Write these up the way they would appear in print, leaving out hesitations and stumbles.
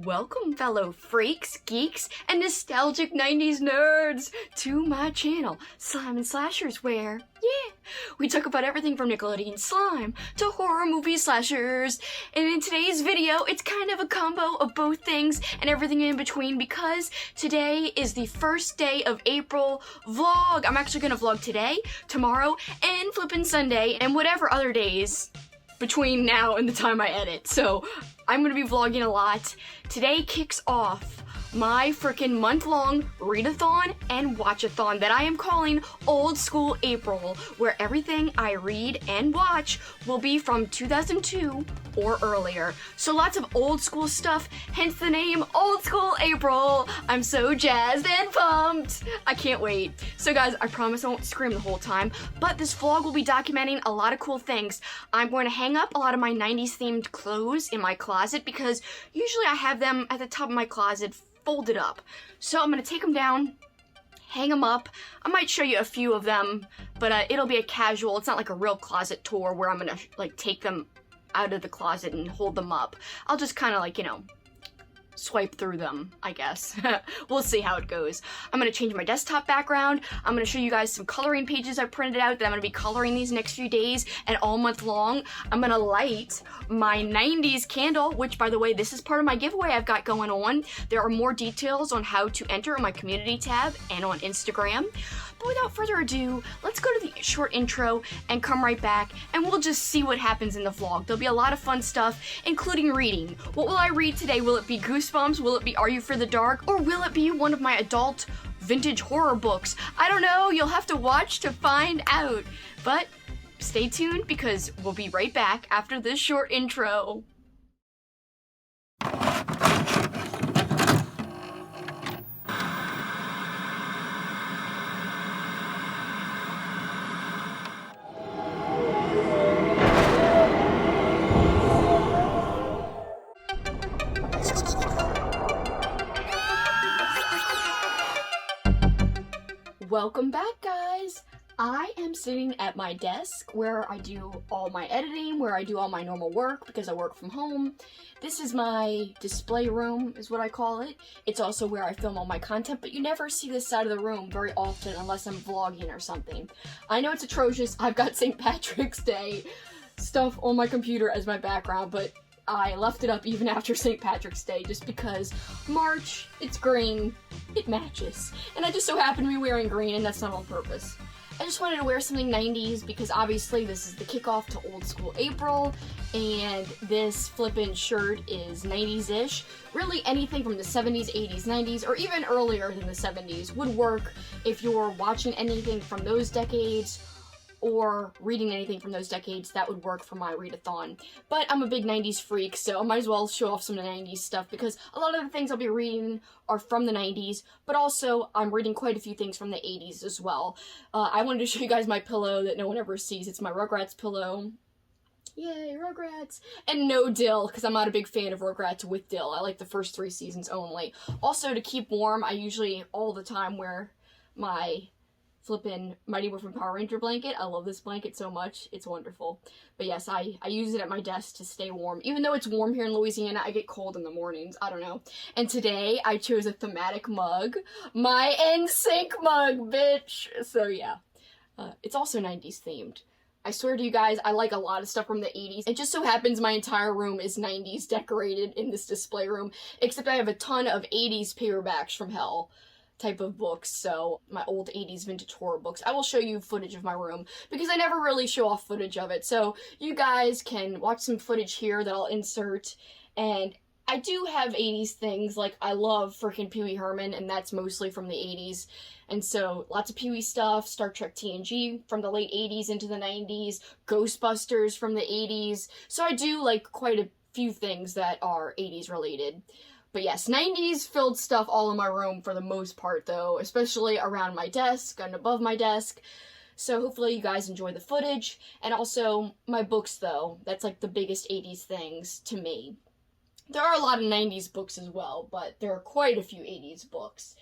Welcome, fellow freaks, geeks, and nostalgic 90s nerds to my channel, Slime and Slashers, where, yeah, we talk about everything from Nickelodeon slime to horror movie slashers. And in today's video, it's kind of a combo of both things and everything in between because today is the first day of April vlog. I'm actually gonna vlog today, tomorrow, and flippin' Sunday, and whatever other days between now and the time I edit. So I'm gonna be vlogging a lot. Today kicks off my freaking month-long Readathon and Watchathon that I am calling Old School April, where everything I read and watch will be from 2002 or earlier. So lots of old school stuff, hence the name Old School April. I'm so jazzed and pumped. I can't wait. So guys, I promise I won't scream the whole time, but this vlog will be documenting a lot of cool things. I'm going to hang up a lot of my 90s themed clothes in my closet because usually I have them at the top of my closet folded up. So I'm gonna take them down, hang them up. I might show you a few of them, but it'll be a casual, it's not like a real closet tour where I'm gonna like take them out of the closet and hold them up. I'll just kind of like, you know, swipe through them, I guess. We'll see how it goes. I'm gonna change my desktop background. I'm gonna show you guys some coloring pages I printed out that I'm gonna be coloring these next few days and all month long. I'm gonna light my 90s candle, which by the way, this is part of my giveaway I've got going on. There are more details on how to enter on my community tab and on Instagram. But without further ado, let's go to the short intro and come right back and we'll just see what happens in the vlog. There'll be a lot of fun stuff, including reading. What will I read today? Will it be Goosebumps? Will it be Are You for the Dark? Or will it be one of my adult vintage horror books? I don't know, you'll have to watch to find out. But stay tuned because we'll be right back after this short intro. Welcome back, guys! I am sitting at my desk where I do all my editing, where I do all my normal work because I work from home. This is my display room, is what I call it. It's also where I film all my content, but you never see this side of the room very often unless I'm vlogging or something. I know it's atrocious. I've got St. Patrick's Day stuff on my computer as my background, but I left it up even after St. Patrick's Day just because March, it's green, it matches. And I just so happen to be wearing green and that's not on purpose. I just wanted to wear something 90s because obviously this is the kickoff to Old School April and this flippin' shirt is 90s-ish. Really anything from the 70s, 80s, 90s, or even earlier than the 70s would work if you're watching anything from those decades or reading anything from those decades. That would work for my readathon. But I'm a big 90s freak, so I might as well show off some of the 90s stuff because a lot of the things I'll be reading are from the 90s, but also I'm reading quite a few things from the 80s as well. I wanted to show you guys my pillow that no one ever sees. It's my Rugrats pillow. Yay, Rugrats! And no dill, because I'm not a big fan of Rugrats with dill. I like the first 3 seasons only. Also, to keep warm, I usually all the time wear my flippin' Mighty Morphin Power Ranger blanket. I love this blanket so much. It's wonderful. But yes, I use it at my desk to stay warm. Even though it's warm here in Louisiana, I get cold in the mornings. I don't know. And today, I chose a thematic mug. My NSYNC mug, bitch! So yeah. It's also 90s themed. I swear to you guys, I like a lot of stuff from the 80s. It just so happens my entire room is 90s decorated in this display room, except I have a ton of 80s paperbacks from hell type of books, so my old 80s vintage horror books. I will show you footage of my room because I never really show off footage of it, so you guys can watch some footage here that I'll insert. And I do have 80s things, like I love freaking Pee Wee Herman, and that's mostly from the 80s, and so lots of Pee Wee stuff, Star Trek TNG from the late 80s into the 90s, Ghostbusters from the 80s, so I do like quite a few things that are 80s related. But yes, 90s filled stuff all in my room for the most part though, especially around my desk and above my desk. So hopefully you guys enjoy the footage. And also my books though, that's like the biggest 80s things to me. There are a lot of 90s books as well, but there are quite a few 80s books.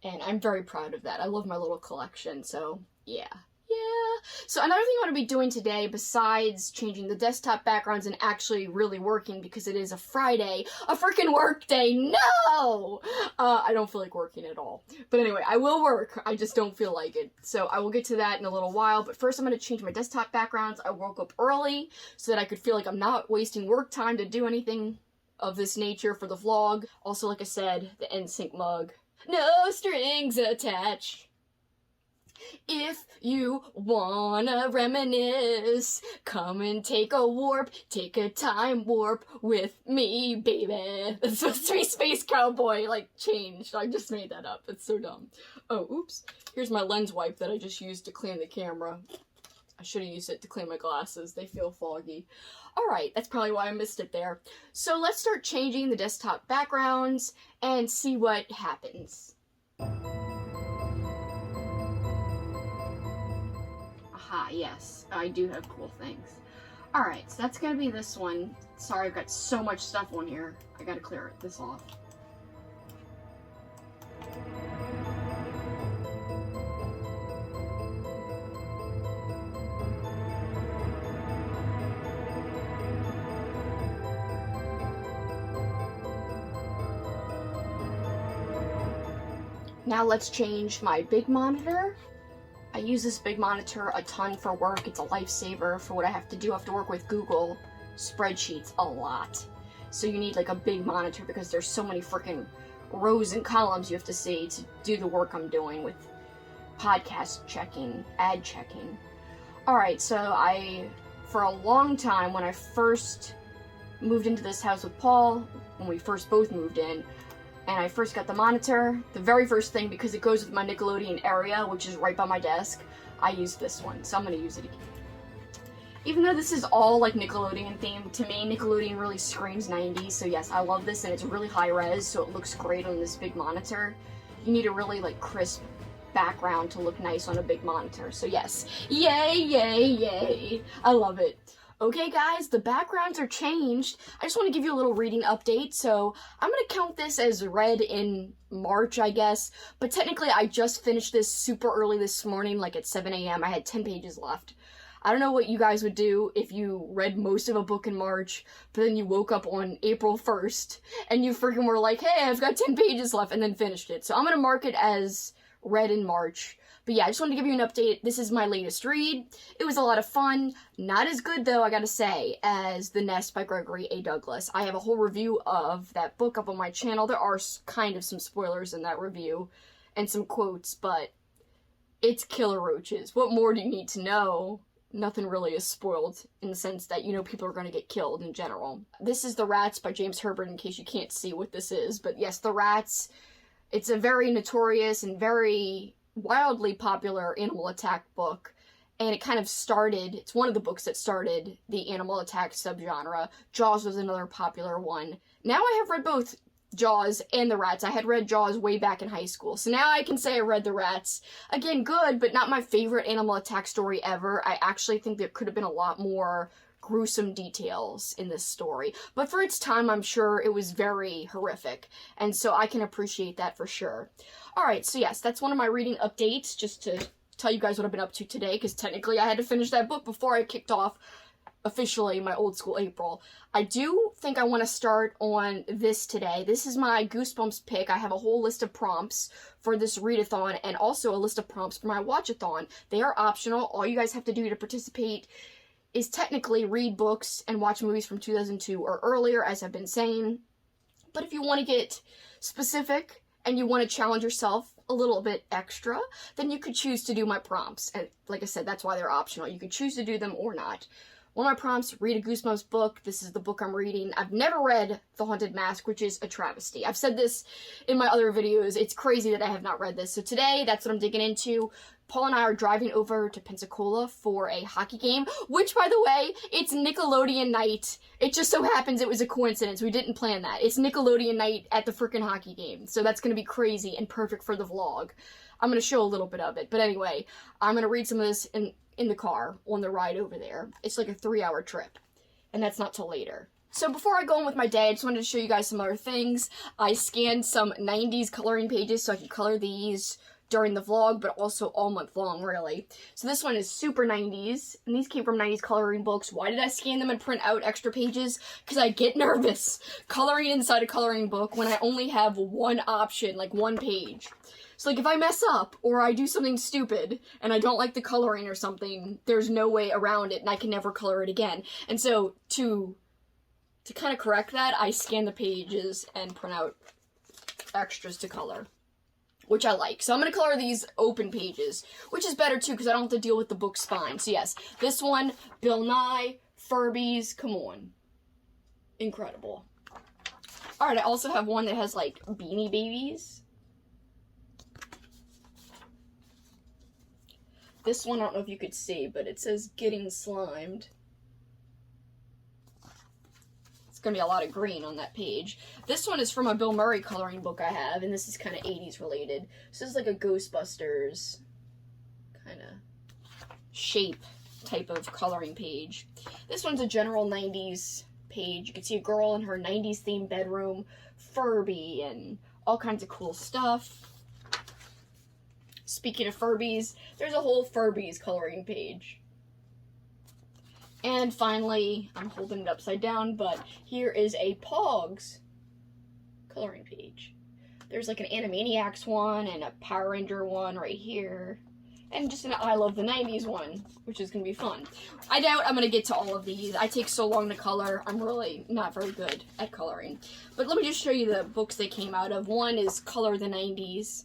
And I'm very proud of that. I love my little collection, so yeah. Yeah. So another thing I'm going to be doing today, besides changing the desktop backgrounds and actually really working, because it is a Friday, a freaking work day. No! I don't feel like working at all. But anyway, I will work. I just don't feel like it. So I will get to that in a little while. But first I'm going to change my desktop backgrounds. I woke up early so that I could feel like I'm not wasting work time to do anything of this nature for the vlog. Also, like I said, the NSYNC mug. No strings attached. If you wanna reminisce, come and take a time warp with me, baby. It's supposed to be Space Cowboy, like, changed. I just made that up. It's so dumb. Oh, oops. Here's my lens wipe that I just used to clean the camera. I should have used it to clean my glasses. They feel foggy. Alright, that's probably why I missed it there. So let's start changing the desktop backgrounds and see what happens. Aha, yes, I do have cool things. Alright, so that's gonna be this one. Sorry, I've got so much stuff on here. I gotta clear this off. Now let's change my big monitor. I use this big monitor a ton for work. It's a lifesaver for what I have to do. I have to work with Google spreadsheets a lot. So you need like a big monitor because there's so many freaking rows and columns you have to see to do the work I'm doing with podcast checking, ad checking. Alright, so for a long time, when I first moved into this house with Paul, when we first both moved in, and I first got the monitor, the very first thing, because it goes with my Nickelodeon area, which is right by my desk, I used this one, so I'm gonna use it again. Even though this is all like Nickelodeon themed, to me, Nickelodeon really screams 90s, so yes, I love this, and it's really high res, so it looks great on this big monitor. You need a really like crisp background to look nice on a big monitor, so yes, yay, yay, yay, I love it. Okay guys, the backgrounds are changed. I just want to give you a little reading update. So I'm going to count this as read in March, I guess. But technically I just finished this super early this morning, like at 7 a.m. I had 10 pages left. I don't know what you guys would do if you read most of a book in March, but then you woke up on April 1st and you freaking were like, hey, I've got 10 pages left, and then finished it. So I'm going to mark it as read in March. But yeah, I just wanted to give you an update. This is my latest read. It was a lot of fun. Not as good, though, I gotta say, as The Nest by Gregory A. Douglas. I have a whole review of that book up on my channel. There are kind of some spoilers in that review and some quotes, but it's killer roaches. What more do you need to know? Nothing really is spoiled in the sense that, you know, people are going to get killed in general. This is The Rats by James Herbert, in case you can't see what this is. But yes, The Rats, it's a very notorious and very wildly popular animal attack book, and it kind of started, it's one of the books that started the animal attack subgenre. Jaws was another popular one. Now I have read both Jaws and The Rats. I had read Jaws way back in high school, so now I can say I read The Rats. Again, good, but not my favorite animal attack story ever. I actually think there could have been a lot more gruesome details in this story, but for its time, I'm sure it was very horrific, and so I can appreciate that for sure. Alright, so yes, that's one of my reading updates, just to tell you guys what I've been up to today, because technically I had to finish that book before I kicked off officially my Old School April. I do think I want to start on this today. This is my Goosebumps pick. I have a whole list of prompts for this readathon, and also a list of prompts for my watchathon. They are optional. All you guys have to do to participate is technically read books and watch movies from 2002 or earlier, as I've been saying. But if you want to get specific and you want to challenge yourself a little bit extra, then you could choose to do my prompts. And like I said, that's why they're optional. You could choose to do them or not. One of my prompts, read a Goosebumps book. This is the book I'm reading. I've never read The Haunted Mask, which is a travesty. I've said this in my other videos. It's crazy that I have not read this. So today, that's what I'm digging into. Paul and I are driving over to Pensacola for a hockey game, which, by the way, it's Nickelodeon night. It just so happens it was a coincidence. We didn't plan that. It's Nickelodeon night at the frickin' hockey game, so that's going to be crazy and perfect for the vlog. I'm going to show a little bit of it, but anyway, I'm going to read some of this in the car on the ride over there. It's like a 3-hour trip, and that's not till later. So before I go on with my day, I just wanted to show you guys some other things. I scanned some 90s coloring pages so I could color these during the vlog, but also all month long, really. So this one is super 90s, and these came from 90s coloring books. Why did I scan them and print out extra pages? Because I get nervous coloring inside a coloring book when I only have one option, like one page. So like if I mess up or I do something stupid and I don't like the coloring or something, there's no way around it and I can never color it again. And so to kind of correct that, I scan the pages and print out extras to color, which I like. So I'm going to color these open pages, which is better too because I don't have to deal with the book spine. So yes, this one, Bill Nye, Furbies, come on. Incredible. Alright, I also have one that has like Beanie Babies. This one, I don't know if you could see, but it says Getting Slimed. It's going to be a lot of green on that page. This one is from a Bill Murray coloring book I have, and this is kind of 80s related. This is like a Ghostbusters kind of shape type of coloring page. This one's a general 90s page. You can see a girl in her 90s themed bedroom, Furby, and all kinds of cool stuff. Speaking of Furbies, there's a whole Furbies coloring page. And finally, I'm holding it upside down, but here is a Pogs coloring page. There's like an Animaniacs one and a Power Ranger one right here. And just an I Love the 90s one, which is going to be fun. I doubt I'm going to get to all of these. I take so long to color. I'm really not very good at coloring. But let me just show you the books they came out of. One is Color the 90s.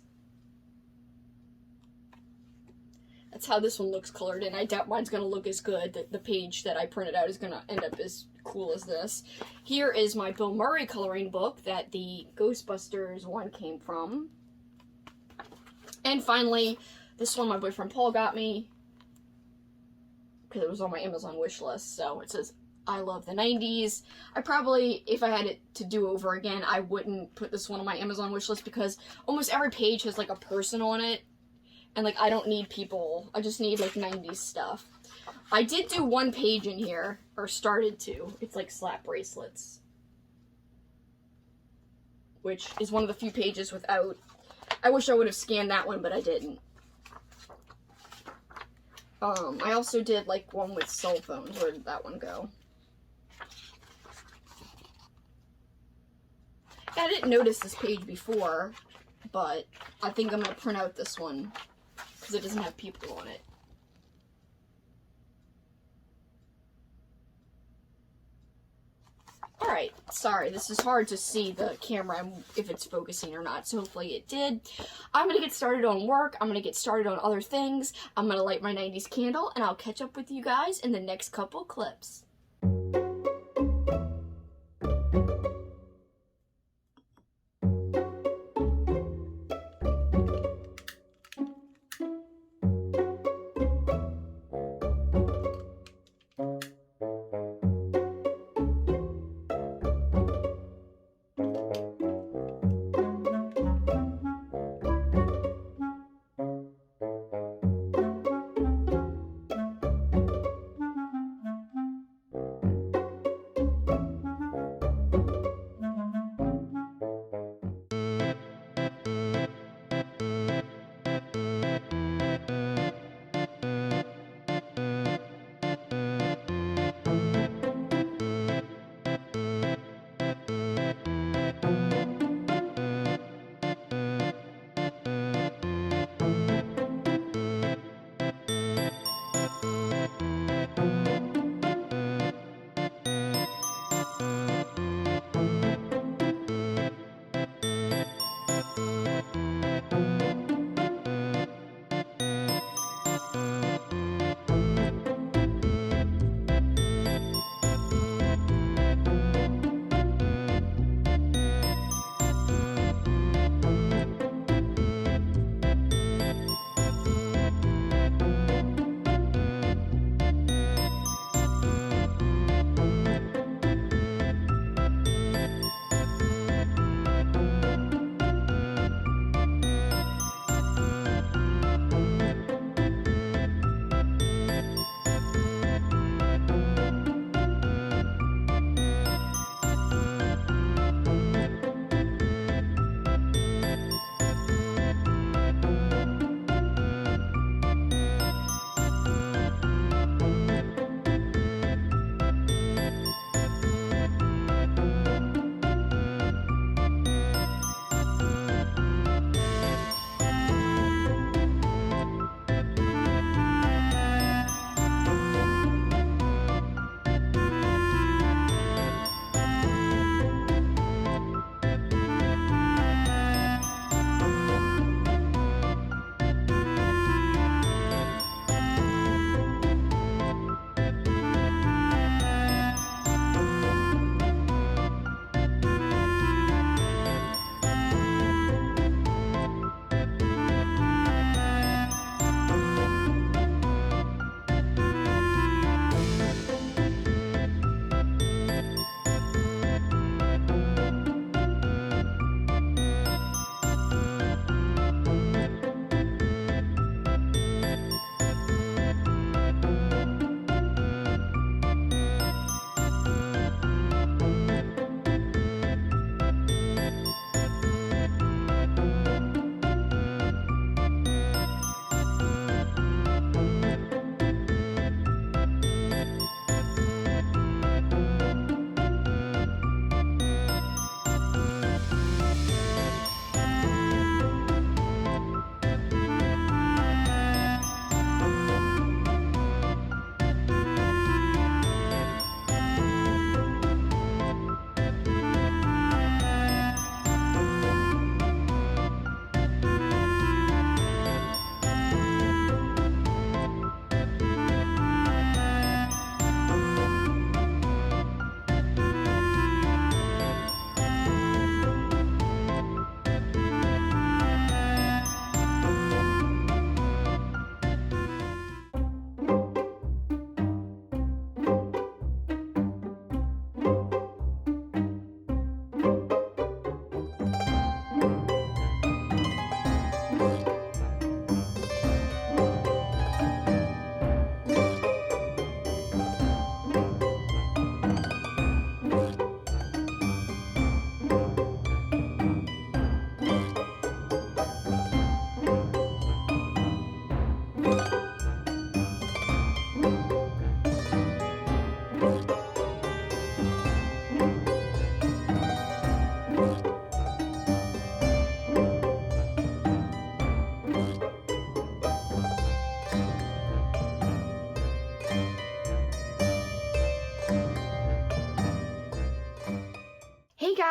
That's how this one looks colored in. I doubt mine's going to look as good. The page that I printed out is going to end up as cool as this. Here is my Bill Murray coloring book that the Ghostbusters one came from. And finally, this one my boyfriend Paul got me because it was on my Amazon wish list. So it says, I Love the 90s. I probably, if I had it to do over again, I wouldn't put this one on my Amazon wish list because almost every page has like a person on it. And, like, I don't need people. I just need, like, 90s stuff. I did do one page in here, or started to. It's, like, slap bracelets. Which is one of the few pages without... I wish I would have scanned that one, but I didn't. I also did, like, one with cell phones. Where did that one go? I didn't notice this page before, but I think I'm going to print out this one. Because it doesn't have people on it. Alright, sorry, this is hard to see the camera if it's focusing or not, so hopefully it did. I'm going to get started on work, I'm going to get started on other things, I'm going to light my 90s candle, and I'll catch up with you guys in the next couple clips.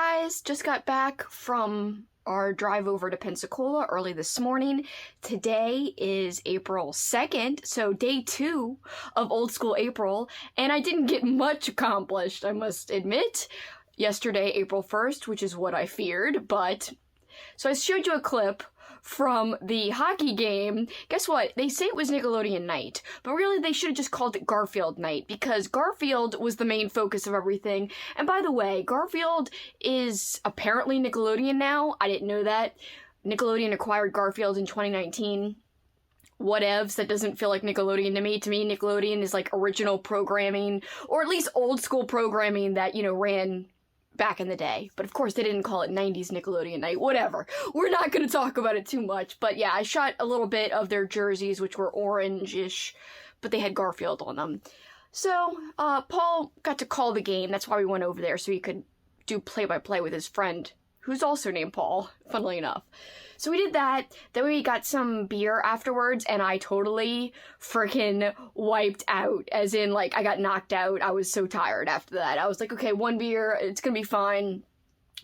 guys, just got back from our drive over to Pensacola early this morning. Today is April 2nd, so day 2 of Old School April, and I didn't get much accomplished, I must admit. Yesterday, April 1st, which is what I feared, but... So I showed you a clip from the hockey game. Guess what? They say it was Nickelodeon night, but really they should have just called it Garfield night, because Garfield was the main focus of everything. And by the way, Garfield is apparently Nickelodeon now. I didn't know that. Nickelodeon acquired Garfield in 2019. Whatevs, that doesn't feel like Nickelodeon to me. To me, Nickelodeon is like original programming, or at least old school programming that, you know, ran back in the day. But of course they didn't call it 90s Nickelodeon night. Whatever. We're not going to talk about it too much. But yeah, I shot a little bit of their jerseys, which were orange-ish, but they had Garfield on them. So, Paul got to call the game. That's why we went over there, so he could do play-by-play with his friend, who's also named Paul, funnily enough. So we did that, then we got some beer afterwards, and I totally freaking wiped out, as in, like, I got knocked out. I was so tired after that. I was like, okay, 1 beer, it's gonna be fine.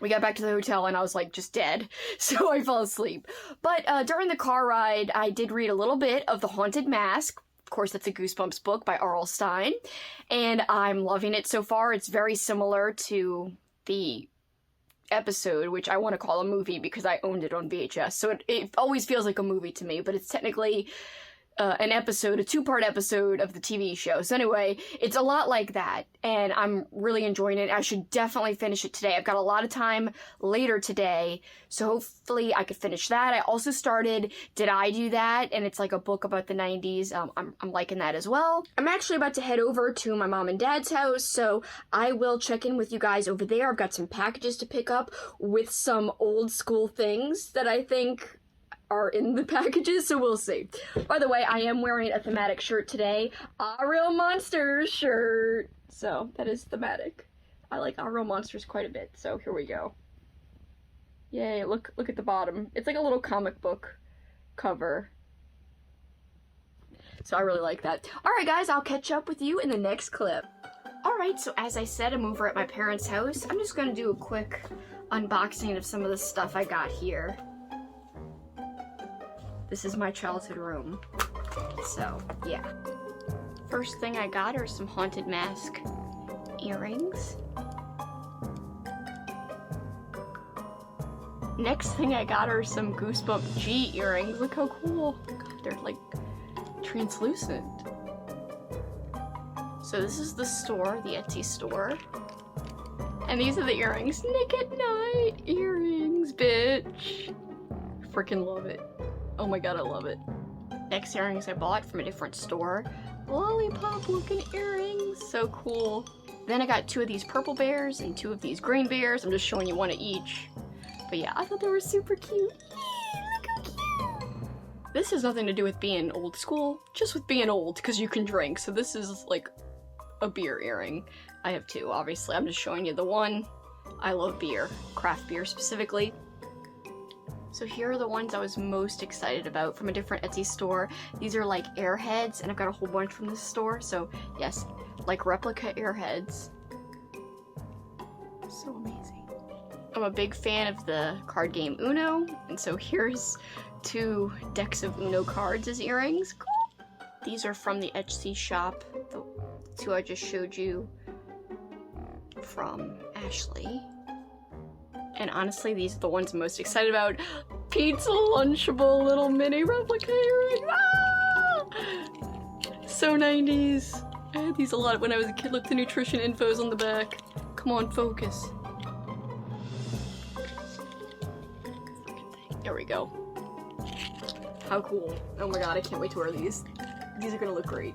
We got back to the hotel, and I was, like, just dead, so I fell asleep. But during the car ride, I did read a little bit of The Haunted Mask. Of course, that's a Goosebumps book by R.L. Stine, and I'm loving it so far. It's very similar to the episode, which I want to call a movie because I owned it on VHS, so it always feels like a movie to me, but it's technically an episode, a 2-part episode of the TV show. So anyway, it's a lot like that, and I'm really enjoying it. I should definitely finish it today. I've got a lot of time later today, so hopefully I could finish that. I also started Did I Do That? And it's like a book about the 90s. I'm liking that as well. I'm actually about to head over to my mom and dad's house, so I will check in with you guys over there. I've got some packages to pick up with some old school things that I think are in the packages, so we'll see. By the way, I am wearing a thematic shirt today, a Real Monsters shirt, so that is thematic. I like A Real Monsters quite a bit, so here we go. Yay, look at the bottom. It's like a little comic book cover. So I really like that. Alright guys, I'll catch up with you in the next clip. Alright, so as I said, I'm over at my parents' house. I'm just gonna do a quick unboxing of some of the stuff I got here. This is my childhood room, so yeah. First thing I got are some Haunted Mask earrings. Next thing I got are some Goosebumps G earrings. Look how cool. God, they're like translucent. So this is the store, the Etsy store. And these are the earrings. Nick at Night earrings, bitch. Freaking love it. Oh my god, I love it. Next earrings I bought from a different store. Lollipop looking earrings, so cool. Then I got 2 of these purple bears and 2 of these green bears. I'm just showing you 1 of each. But yeah, I thought they were super cute. Look how cute. This has nothing to do with being old school, just with being old, because you can drink. So this is like a beer earring. I have 2, obviously. I'm just showing you the one. I love beer, craft beer specifically. So here are the ones I was most excited about from a different Etsy store. These are like Airheads, and I've got a whole bunch from this store. So yes, like replica Airheads. So amazing. I'm a big fan of the card game Uno, and so here's 2 decks of Uno cards as earrings. Cool. These are from the Etsy shop, the 2 I just showed you from Ashley. And honestly, these are the ones I'm most excited about. Pizza Lunchable little mini replica earring. Ah! So 90s. I had these a lot when I was a kid. Look, the nutrition info's on the back. Come on, focus. There we go. How cool. Oh my god, I can't wait to wear these. These are gonna look great.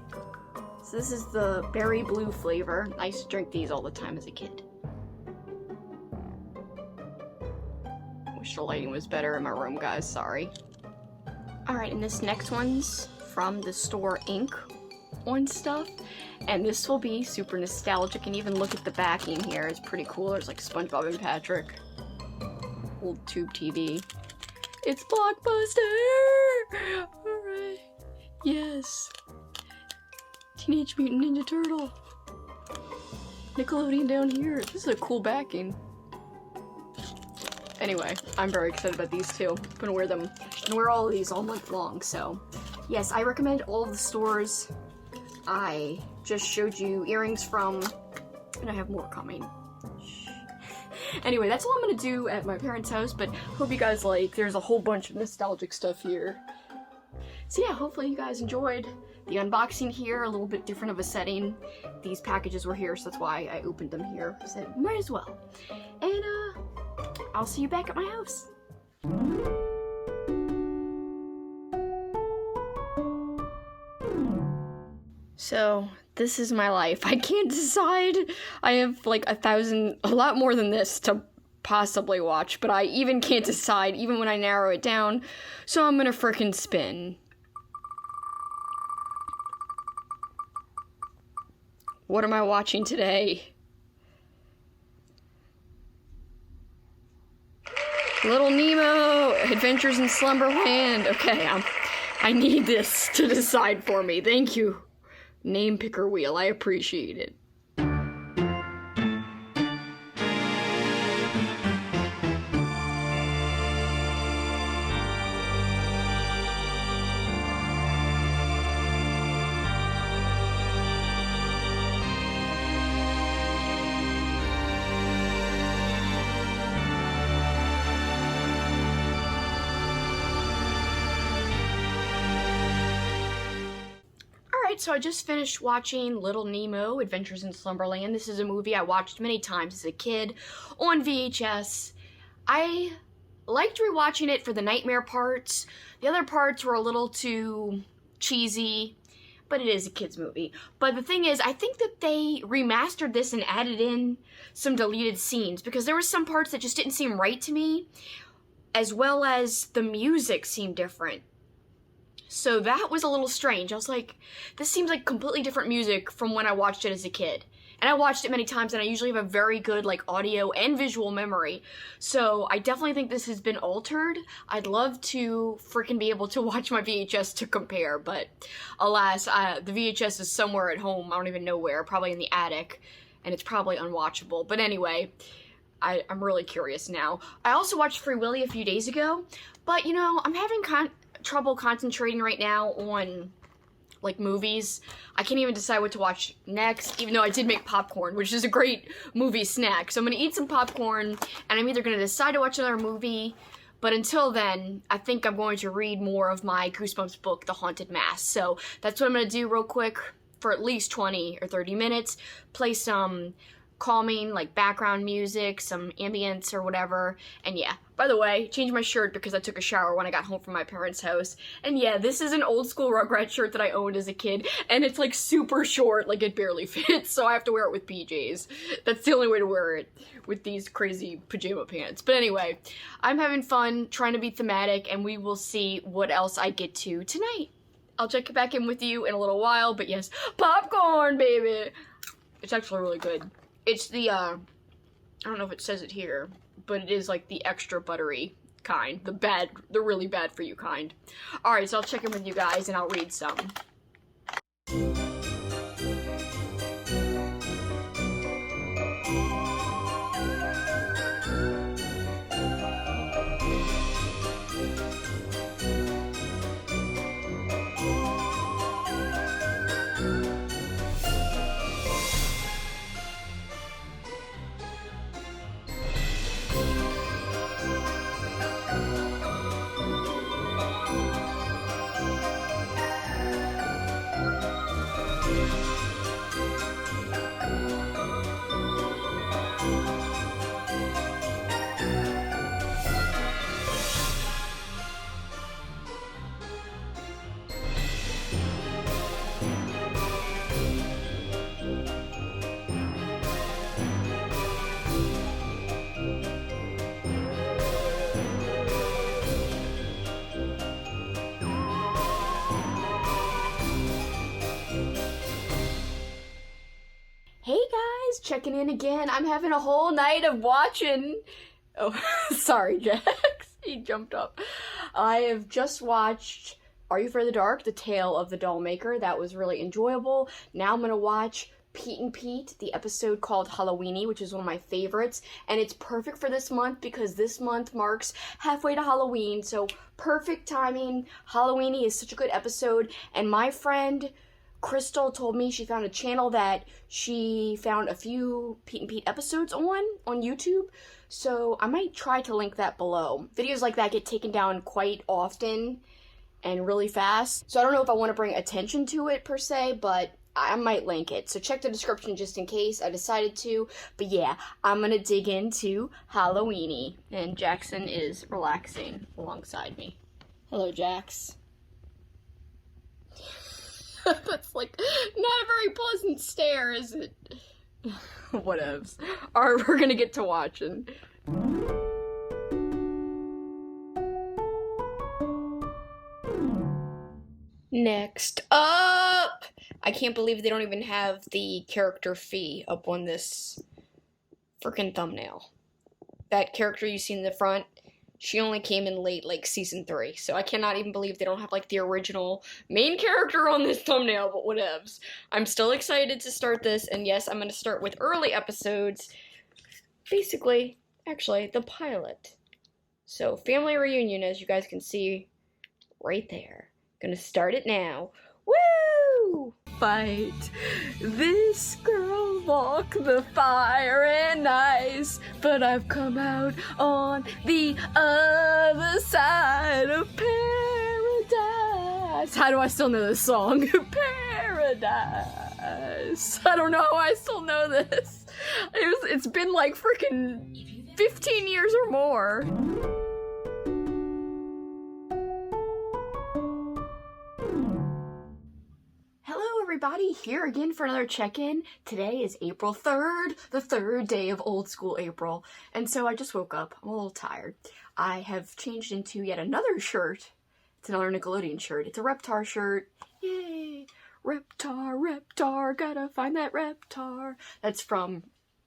So this is the berry blue flavor. I used to drink these all the time as a kid. Wish the lighting was better in my room, guys, sorry. Alright, and this next one's from the store Ink on stuff. And this will be super nostalgic, and even look at the backing here. It's pretty cool. There's like SpongeBob and Patrick. Old tube TV. It's Blockbuster! Alright. Yes. Teenage Mutant Ninja Turtle. Nickelodeon down here. This is a cool backing. Anyway, I'm very excited about these two. I'm gonna wear them, and wear all of these all month long, so. Yes, I recommend all of the stores I just showed you earrings from, and I have more coming. Anyway, that's all I'm gonna do at my parents' house, but hope you guys like, there's a whole bunch of nostalgic stuff here. So yeah, hopefully you guys enjoyed the unboxing here, a little bit different of a setting. These packages were here, so that's why I opened them here. I said, might as well. And I'll see you back at my house. So, this is my life. I can't decide. I have like a lot more than this to possibly watch, but I even can't decide, even when I narrow it down. So I'm gonna frickin' spin. What am I watching today? Little Nemo, Adventures in Slumberland. Okay, I need this to decide for me. Thank you, Name Picker Wheel. I appreciate it. So I just finished watching Little Nemo, Adventures in Slumberland. This is a movie I watched many times as a kid on VHS. I liked rewatching it for the nightmare parts. The other parts were a little too cheesy, but it is a kid's movie. But the thing is, I think that they remastered this and added in some deleted scenes because there were some parts that just didn't seem right to me, as well as the music seemed different. So that was a little strange. I was like, this seems like completely different music from when I watched it as a kid. And I watched it many times, and I usually have a very good like audio and visual memory. So I definitely think this has been altered. I'd love to freaking be able to watch my VHS to compare, but alas, the VHS is somewhere at home. I don't even know where, probably in the attic, and it's probably unwatchable. But anyway, I'm really curious now. I also watched Free Willy a few days ago, but you know, I'm having trouble concentrating right now on like movies. I can't even decide what to watch next, even though I did make popcorn, which is a great movie snack. So I'm gonna eat some popcorn, and I'm either gonna decide to watch another movie, but until then, I think I'm going to read more of my Goosebumps book, The Haunted Mass. So that's what I'm gonna do real quick for at least 20 or 30 minutes, play some calming like background music, some ambience or whatever. And yeah, by the way, changed my shirt because I took a shower when I got home from my parents' house. And yeah, this is an old school Rugrats shirt that I owned as a kid, and it's like super short, like it barely fits, so I have to wear it with PJs. That's the only way to wear it, with these crazy pajama pants. But anyway, I'm having fun trying to be thematic, and we will see what else I get to tonight. I'll check back in with you in a little while, but yes, popcorn, baby! It's actually really good. It's the, I don't know if it says it here, but it is like the extra buttery kind. The really bad for you kind. Alright, so I'll check in with you guys and I'll read some. Hey guys, checking in again. I'm having a whole night of watching. Oh, sorry, Jax. He jumped up. I have just watched Are You Afraid of the Dark? The Tale of the Doll Maker. That was really enjoyable. Now I'm gonna watch Pete and Pete, the episode called Halloweeny, which is one of my favorites, and it's perfect for this month because this month marks halfway to Halloween, so perfect timing. Halloweeny is such a good episode, and my friend Crystal told me she found a channel that she found a few Pete and Pete episodes on YouTube, so I might try to link that below. Videos like that get taken down quite often and really fast, so I don't know if I want to bring attention to it per se, but I might link it, so check the description just in case I decided to. But yeah, I'm gonna dig into Halloweeny, and Jackson is relaxing alongside me. Hello, Jax. That's like not a very pleasant stare, is it? Whatevs. Alright, we're gonna get to watching. Next up! I can't believe they don't even have the character fee up on this freaking thumbnail. That character you see in the front, she only came in late, like, season 3. So I cannot even believe they don't have, like, the original main character on this thumbnail, but whatevs. I'm still excited to start this, and yes, I'm gonna start with early episodes. Basically, actually, the pilot. So, family reunion, as you guys can see right there. Gonna start it now. Woo! Fight. This girl walk the fire and ice, but I've come out on the other side of paradise. How do I still know this song? Paradise. I don't know how I still know this. It's been like freaking 15 years or more. Everybody, here again for another check-in. Today is April 3rd, the 3rd day of Old School April, and so I just woke up. I'm a little tired. I have changed into yet another shirt. It's another Nickelodeon shirt. It's a Reptar shirt. Yay! Reptar, gotta find that Reptar. That's from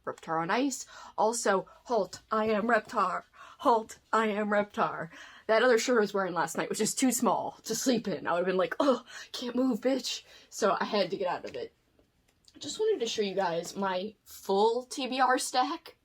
Reptar on Ice. Also, Halt, I am Reptar. Halt, I am Reptar. That other shirt I was wearing last night was just too small to sleep in. I would have been like, oh, can't move, bitch. So I had to get out of it. Just wanted to show you guys my full TBR stack.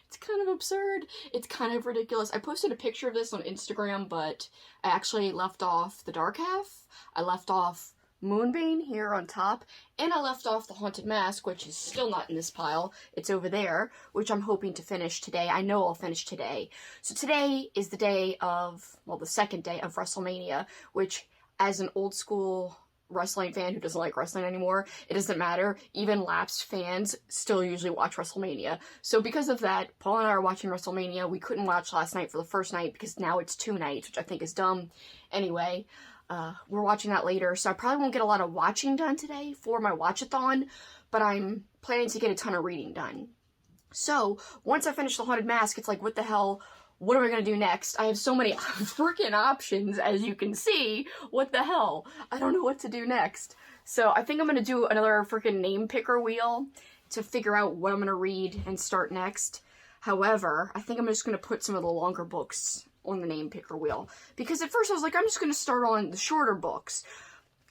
It's kind of absurd. It's kind of ridiculous. I posted a picture of this on Instagram, but I actually left off the dark half. I left off Moonbane here on top, and I left off the Haunted Mask, which is still not in this pile. It's over there, which I'm hoping to finish today. I know I'll finish today. So today is the day of, well, the second day of WrestleMania, which, as an old school wrestling fan who doesn't like wrestling anymore, it doesn't matter. Even lapsed fans still usually watch WrestleMania. So because of that, Paul and I are watching WrestleMania. We couldn't watch last night for the first night because now it's 2 nights, which I think is dumb. Anyway, we're watching that later, so I probably won't get a lot of watching done today for my Watchathon, but I'm planning to get a ton of reading done. So, once I finish the Haunted Mask, it's like, what the hell, what am I gonna do next? I have so many freaking options, as you can see. What the hell? I don't know what to do next. So, I think I'm gonna do another freaking name picker wheel to figure out what I'm gonna read and start next. However, I think I'm just gonna put some of the longer books on the name picker wheel, because at first I was like, I'm just going to start on the shorter books,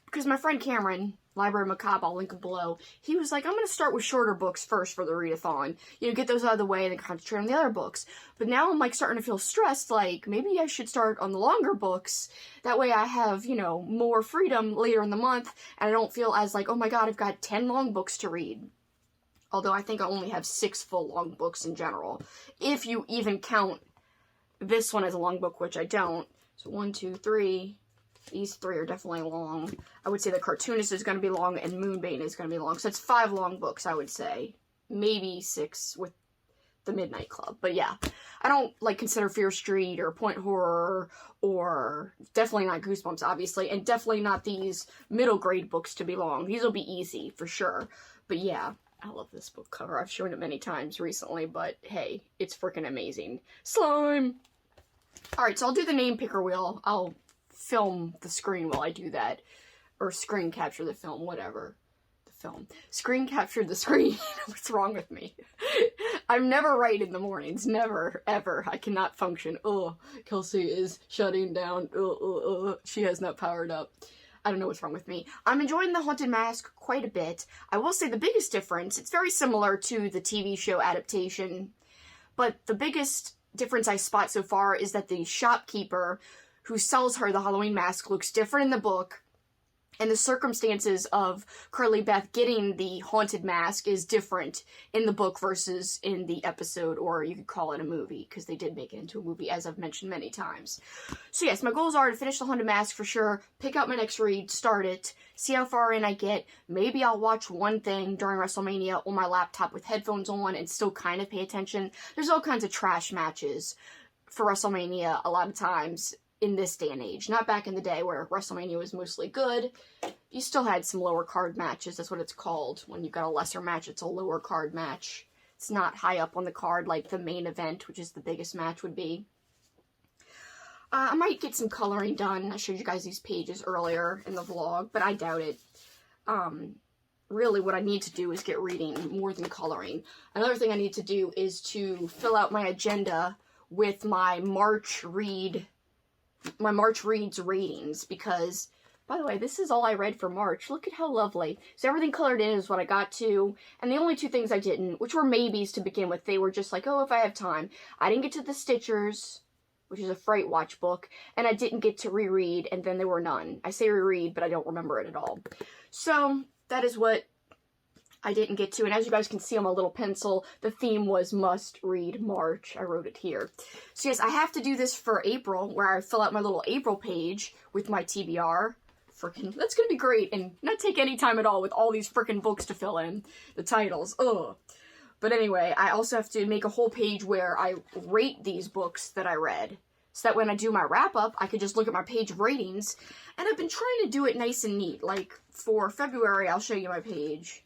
because my friend Cameron, Library Macabre, I'll link him below, he was like, I'm going to start with shorter books first for the readathon, you know, get those out of the way and then concentrate on the other books. But now I'm like starting to feel stressed, like maybe I should start on the longer books, that way I have, you know, more freedom later in the month, and I don't feel as like, oh my god, I've got 10 long books to read. Although I think I only have 6 full long books in general, if you even count this one as a long book, which I don't. So 1, 2, 3. These 3 are definitely long. I would say the Cartoonist is going to be long and Moonbane is going to be long. So it's 5 long books, I would say. Maybe 6 with the Midnight Club. But yeah, I don't like consider Fear Street or Point Horror or definitely not Goosebumps, obviously. And definitely not these middle grade books to be long. These will be easy for sure. But yeah, I love this book cover. I've shown it many times recently, but hey, it's freaking amazing. Slime! Alright, so I'll do the name picker wheel. I'll film the screen while I do that. Or screen capture the film, whatever. The film. Screen capture the screen. What's wrong with me? I'm never right in the mornings. Never, ever. I cannot function. Oh, Kelsi is shutting down. She has not powered up. I don't know what's wrong with me. I'm enjoying the Haunted Mask quite a bit. I will say the biggest difference, it's very similar to the TV show adaptation, but the biggest difference I spot so far is that the shopkeeper who sells her the Halloween mask looks different in the book, and the circumstances of Curly Beth getting the haunted mask is different in the book versus in the episode, or you could call it a movie, because they did make it into a movie, as I've mentioned many times. So yes, my goals are to finish the haunted mask for sure, pick out my next read, start it, see how far in I get. Maybe I'll watch one thing during WrestleMania on my laptop with headphones on and still kind of pay attention. There's all kinds of trash matches for WrestleMania a lot of times in this day and age. Not back in the day where WrestleMania was mostly good. You still had some lower card matches. That's what it's called. When you've got a lesser match, it's a lower card match. It's not high up on the card like the main event, which is the biggest match, would be. I might get some coloring done. I showed you guys these pages earlier in the vlog, but I doubt it. Really what I need to do is get reading more than coloring. Another thing I need to do is to fill out my agenda with my March reads ratings, because, by the way, this is all I read for March. Look at how lovely. So everything colored in is what I got to, and the only two things I didn't, which were maybes to begin with, they were just like, oh, if I have time. I didn't get to the Stitchers, which is a Fright Watch book, and I didn't get to reread, and then there were none. I say reread, but I don't remember it at all. So that is what I didn't get to, and as you guys can see on my little pencil, the theme was Must Read March. I wrote it here. So yes, I have to do this for April, where I fill out my little April page with my TBR. Frickin', that's gonna be great, and not take any time at all with all these frickin' books to fill in. The titles, ugh. But anyway, I also have to make a whole page where I rate these books that I read, so that when I do my wrap-up, I could just look at my page of ratings, and I've been trying to do it nice and neat. Like, for February, I'll show you my page.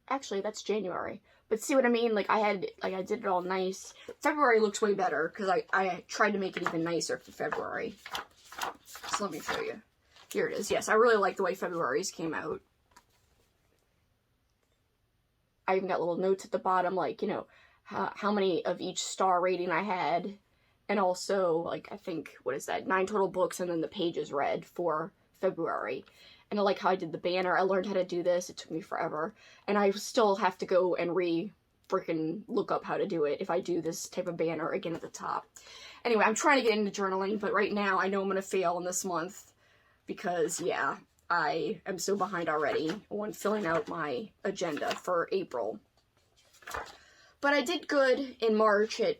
Actually, that's January. But see what I mean? Like, I did it all nice. February looks way better, because I tried to make it even nicer for February. So let me show you. Here it is. Yes, I really like the way February's came out. I even got little notes at the bottom, like, you know, how many of each star rating I had. And also, like, I think, what is that? 9 total books, and then the pages read for February. And I like how I did the banner. I learned how to do this. It took me forever. And I still have to go and freaking look up how to do it if I do this type of banner again at the top. Anyway, I'm trying to get into journaling, but right now I know I'm going to fail in this month. Because, yeah, I am so behind already on filling out my agenda for April. But I did good in March at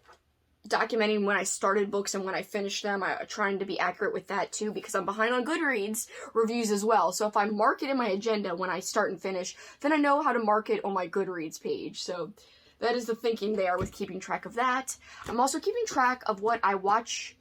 documenting when I started books and when I finished them. I'm trying to be accurate with that too, because I'm behind on Goodreads reviews as well. So if I mark it in my agenda when I start and finish, then I know how to mark it on my Goodreads page. So that is the thinking there with keeping track of that. I'm also keeping track of what I watch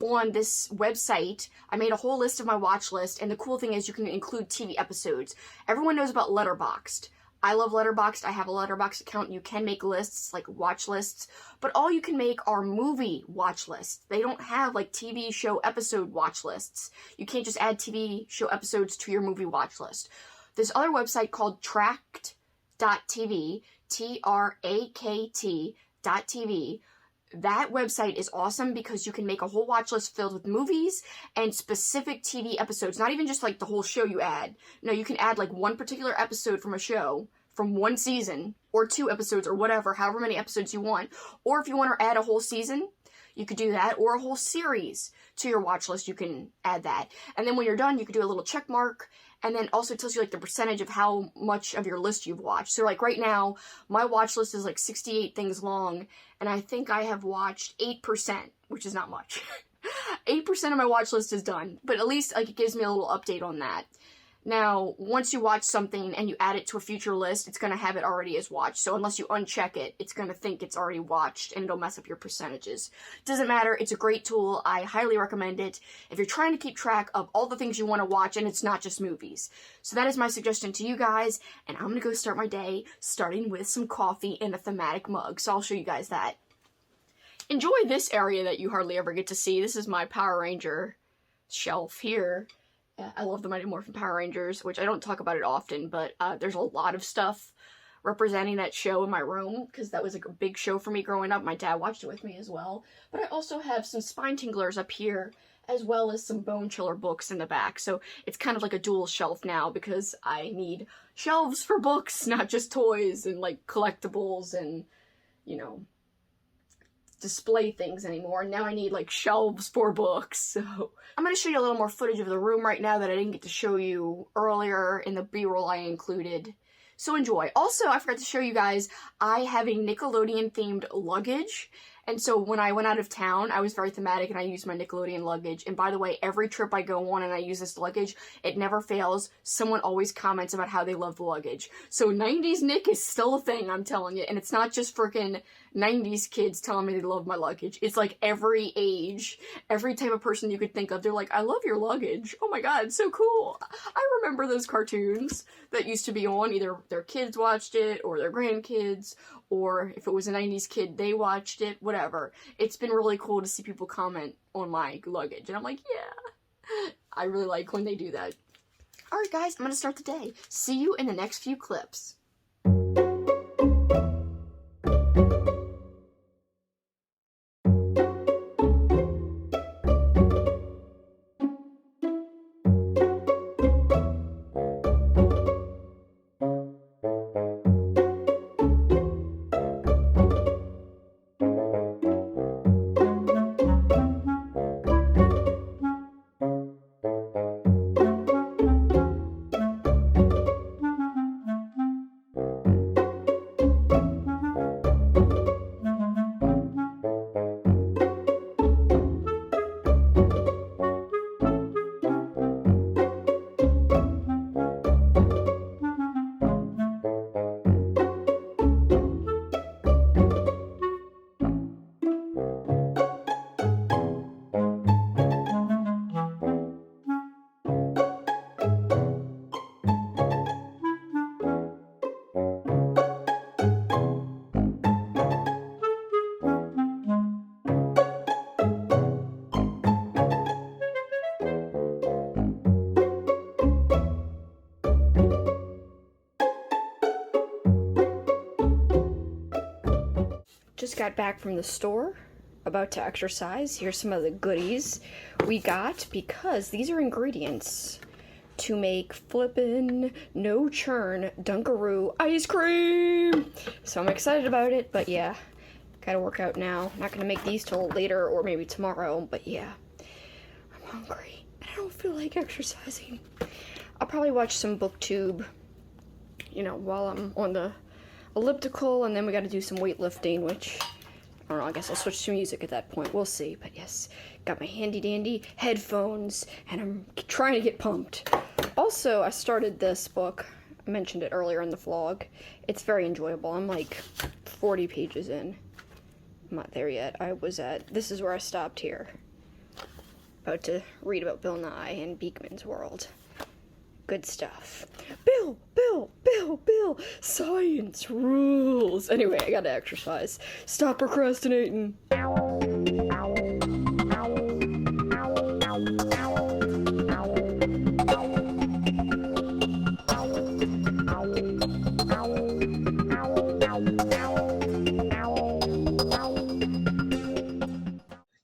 on this website. I made a whole list of my watch list, and the cool thing is you can include TV episodes. Everyone knows about Letterboxd. I love Letterboxd. I have a Letterboxd account. You can make lists, like watch lists, but all you can make are movie watch lists. They don't have like TV show episode watch lists. You can't just add TV show episodes to your movie watch list. This other website called Trakt.tv, Trakt.tv, that website is awesome because you can make a whole watch list filled with movies and specific TV episodes. Not even just like the whole show you add. No, you can add like one particular episode from a show from one season, or 2 episodes, or whatever, however many episodes you want. Or if you want to add a whole season, you could do that, or a whole series to your watch list, you can add that. And then when you're done, you could do a little check mark, and then also it tells you like the percentage of how much of your list you've watched. So like right now, my watch list is like 68 things long, and I think I have watched 8%, which is not much. 8% of my watch list is done, but at least like it gives me a little update on that. Now, once you watch something and you add it to a future list, it's going to have it already as watched. So unless you uncheck it, it's going to think it's already watched, and it'll mess up your percentages. Doesn't matter. It's a great tool. I highly recommend it if you're trying to keep track of all the things you want to watch, and it's not just movies. So that is my suggestion to you guys, and I'm going to go start my day starting with some coffee in a thematic mug. So I'll show you guys that. Enjoy this area that you hardly ever get to see. This is my Power Ranger shelf here. I love the Mighty Morphin Power Rangers, which I don't talk about it often, but there's a lot of stuff representing that show in my room, because that was like a big show for me growing up. My dad watched it with me as well. But I also have some spine tinglers up here, as well as some bone chiller books in the back. So it's kind of like a dual shelf now, because I need shelves for books, not just toys and like collectibles and, you know, display things anymore. Now I need like shelves for books. So I'm going to show you a little more footage of the room right now that I didn't get to show you earlier in the B-roll I included. So enjoy. Also, I forgot to show you guys, I have a Nickelodeon themed luggage. And so when I went out of town, I was very thematic and I used my Nickelodeon luggage. And by the way, every trip I go on and I use this luggage, it never fails. Someone always comments about how they love the luggage. So 90s Nick is still a thing, I'm telling you. And it's not just freaking 90s kids telling me they love my luggage. It's like every age, every type of person you could think of. They're like, I love your luggage. Oh my god, so cool. I remember those cartoons that used to be on. Either their kids watched it or their grandkids, or if it was a 90s kid, they watched it, whatever. It's been really cool to see people comment on my luggage. And I'm like, yeah, I really like when they do that. Alright guys, I'm gonna start the day. See you in the next few clips. Just got back from the store, about to exercise. Here's some of the goodies we got, because these are ingredients to make flippin' no churn Dunkaroo ice cream. So I'm excited about it, but yeah, gotta work out now. Not gonna make these till later or maybe tomorrow, but yeah, I'm hungry and I don't feel like exercising. I'll probably watch some booktube, you know, while I'm on the elliptical, and then we got to do some weightlifting, which I don't know, I guess I'll switch to music at that point, we'll see. But yes, got my handy dandy headphones and I'm trying to get pumped. Also, I started this book, I mentioned it earlier in the vlog. It's very enjoyable. I'm like 40 pages in. I'm not there yet. This is where I stopped here, about to read about Bill Nye and Beakman's World. Good stuff. Bill, science rules. Anyway, I gotta exercise. Stop procrastinating.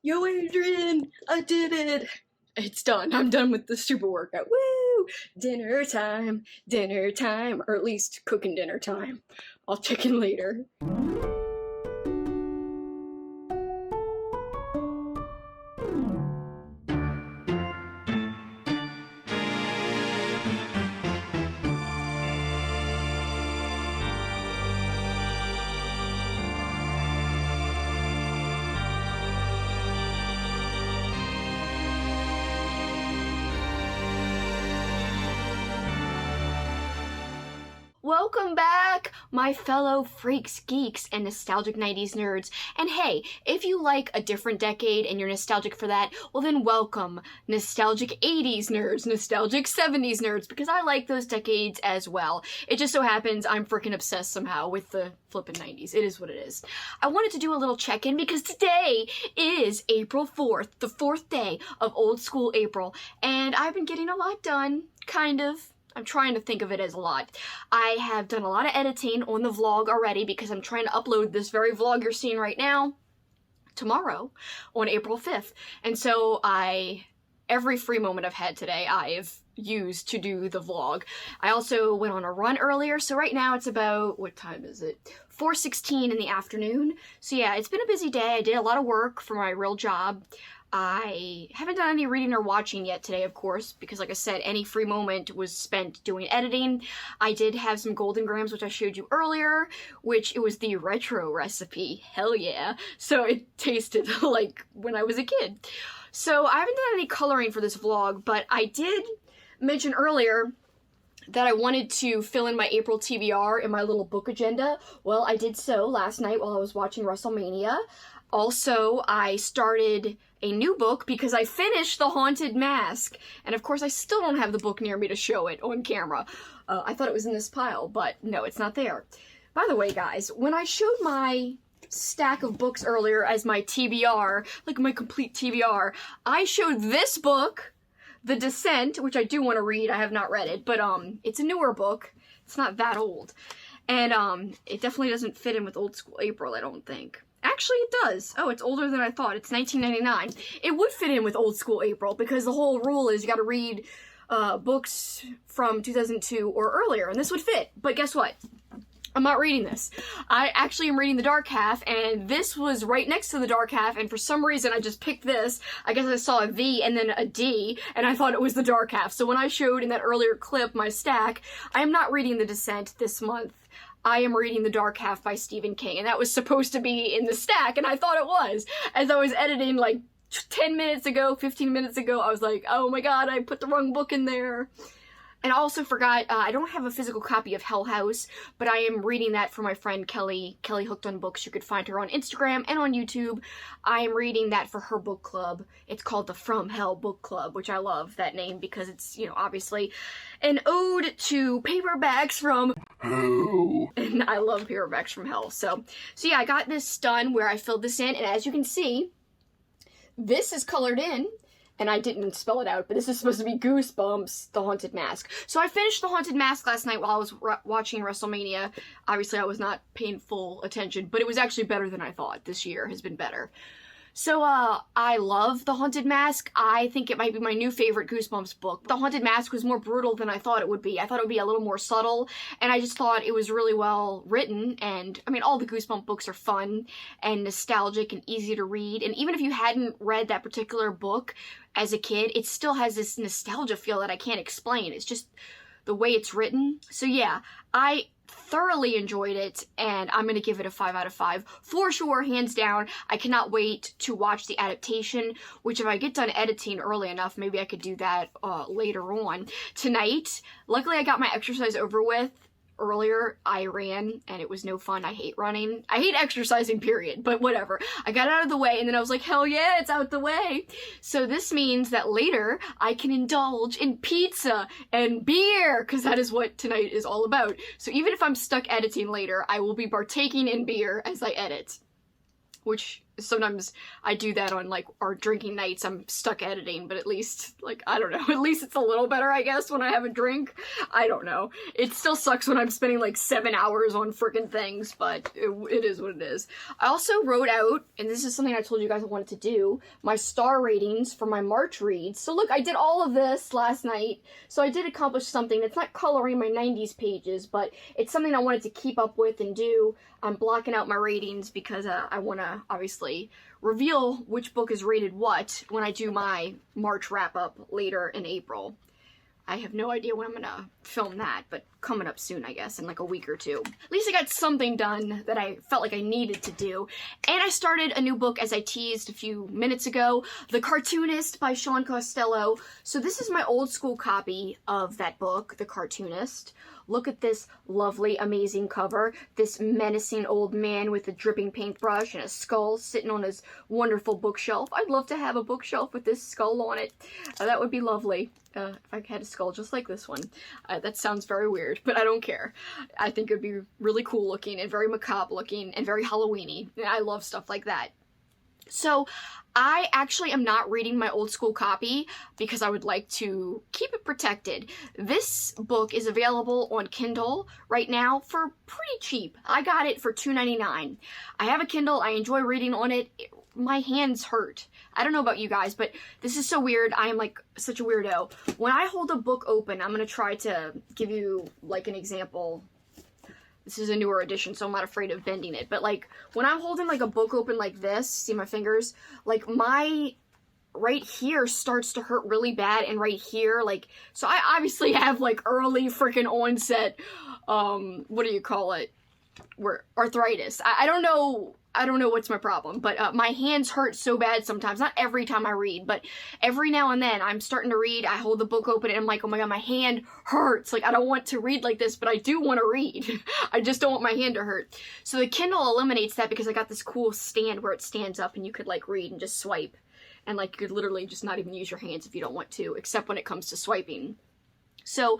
Yo, Adrian, I did it. It's done. I'm done with the stupid workout. Woo! Dinner time, or at least cooking dinner time. I'll check in later. Welcome back, my fellow freaks, geeks, and nostalgic 90s nerds. And hey, if you like a different decade and you're nostalgic for that, well then welcome, nostalgic 80s nerds, nostalgic 70s nerds, because I like those decades as well. It just so happens I'm freaking obsessed somehow with the flippin' 90s. It is what it is. I wanted to do a little check-in because today is April 4th, the 4th day of Old School April, and I've been getting a lot done, kind of. I'm trying to think of it as a lot. I have done a lot of editing on the vlog already because I'm trying to upload this very vlog you're seeing right now tomorrow on April 5th. And so every free moment I've had today, I've used to do the vlog. I also went on a run earlier, so right now it's about, what time is it? 4:16 in the afternoon. So yeah, it's been a busy day. I did a lot of work for my real job. I haven't done any reading or watching yet today, of course, because like I said, any free moment was spent doing editing. I did have some golden grams, which I showed you earlier, which it was the retro recipe. Hell yeah. So it tasted like when I was a kid. So I haven't done any coloring for this vlog, but I did mention earlier that I wanted to fill in my April TBR in my little book agenda. Well, I did so last night while I was watching WrestleMania. Also, I started a new book because I finished The Haunted Mask. And of course, I still don't have the book near me to show it on camera. I thought it was in this pile, but no, it's not there. By the way, guys, when I showed my stack of books earlier as my TBR, like my complete TBR, I showed this book, The Descent, which I do want to read. I have not read it, but it's a newer book. It's not that old. And it definitely doesn't fit in with Old School April, I don't think. Actually, it does. Oh, it's older than I thought. It's 1999. It would fit in with Old School April because the whole rule is you got to read books from 2002 or earlier, and this would fit. But guess what? I'm not reading this. I actually am reading The Dark Half, and this was right next to The Dark Half, and for some reason I just picked this. I guess I saw a V and then a D, and I thought it was The Dark Half. So when I showed in that earlier clip my stack, I am not reading The Descent this month. I am reading The Dark Half by Stephen King, and that was supposed to be in the stack, and I thought it was. As I was editing like 10 minutes ago, 15 minutes ago, I was like, oh my god, I put the wrong book in there. And I also forgot, I don't have a physical copy of Hell House, but I am reading that for my friend Kelly. Kelly Hooked on Books. You could find her on Instagram and on YouTube. I am reading that for her book club. It's called the From Hell Book Club, which I love that name because it's, you know, obviously an ode to paperbacks from hell. And I love paperbacks from hell. So yeah, I got this done where I filled this in, and as you can see, this is colored in. And I didn't spell it out, but this is supposed to be Goosebumps, The Haunted Mask. So I finished The Haunted Mask last night while I was watching WrestleMania. Obviously, I was not paying full attention, but it was actually better than I thought. This year has been better. So, I love The Haunted Mask. I think it might be my new favorite Goosebumps book. The Haunted Mask was more brutal than I thought it would be. I thought it would be a little more subtle, and I just thought it was really well written, and, I mean, all the Goosebumps books are fun and nostalgic and easy to read, and even if you hadn't read that particular book as a kid, it still has this nostalgia feel that I can't explain. It's just the way it's written. So yeah, I thoroughly enjoyed it, and I'm gonna give it a 5 out of 5 for sure, hands down. I cannot wait to watch the adaptation, which if I get done editing early enough, maybe I could do that later on tonight. Luckily, I got my exercise over with. Earlier, I ran, and it was no fun. I hate running. I hate exercising, period, but whatever. I got out of the way, and then I was like, hell yeah, it's out the way. So this means that later, I can indulge in pizza and beer, because that is what tonight is all about. So even if I'm stuck editing later, I will be partaking in beer as I edit. Which sometimes I do that on, like, our drinking nights. I'm stuck editing, but at least, like, I don't know. At least it's a little better, I guess, when I have a drink. I don't know. It still sucks when I'm spending, like, 7 hours on frickin' things, but it is what it is. I also wrote out, and this is something I told you guys I wanted to do, my star ratings for my March reads. So look, I did all of this last night, so I did accomplish something. It's not coloring my 90s pages, but it's something I wanted to keep up with and do. I'm blocking out my ratings because I want to, obviously, reveal which book is rated what when I do my March wrap-up later in April. I have no idea when I'm gonna film that, but coming up soon, I guess, in like a week or two. At least I got something done that I felt like I needed to do. And I started a new book, as I teased a few minutes ago, The Cartoonist by Sean Costello. So this is my old school copy of that book, The Cartoonist. Look at this lovely, amazing cover. This menacing old man with a dripping paintbrush and a skull sitting on his wonderful bookshelf. I'd love to have a bookshelf with this skull on it. That would be lovely. If I had a skull just like this one. That sounds very weird, but I don't care. I think it would be really cool looking and very macabre looking and very Halloween-y. I love stuff like that. So I actually am not reading my old school copy because I would like to keep it protected. This book is available on Kindle right now for pretty cheap. I got it for $2.99. I have a Kindle. I enjoy reading on it. My hands hurt. I don't know about you guys, but this is so weird. I am like such a weirdo. When I hold a book open, I'm going to try to give you like an example. This is a newer edition, so I'm not afraid of bending it. But, like, when I'm holding, like, a book open like this, see my fingers? Like, my right here starts to hurt really bad, and right here, like, so I obviously have, like, early freaking onset, what do you call it? Arthritis. I don't know what's my problem, but my hands hurt so bad sometimes. Not every time I read, but every now and then I'm starting to read, I hold the book open and I'm like, oh my god, my hand hurts. Like, I don't want to read like this, but I do want to read. I just don't want my hand to hurt. So the Kindle eliminates that because I got this cool stand where it stands up and you could like read and just swipe. And like you could literally just not even use your hands if you don't want to, except when it comes to swiping. So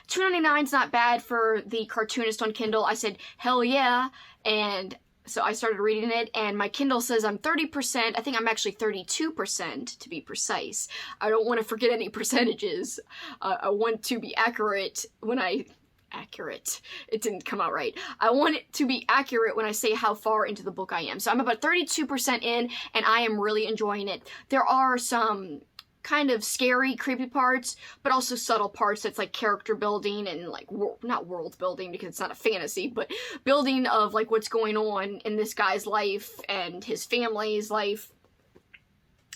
$2.99 is not bad for the cartoonist on Kindle. I said, hell yeah. And so I started reading it, and my Kindle says I'm 30%. I think I'm actually 32% to be precise. I don't want to forget any percentages. I want to be accurate when it didn't come out right. I want it to be accurate when I say how far into the book I am. So I'm about 32% in, and I am really enjoying it. There are some kind of scary, creepy parts, but also subtle parts that's like character building and like, not world building because it's not a fantasy, but building of like what's going on in this guy's life and his family's life.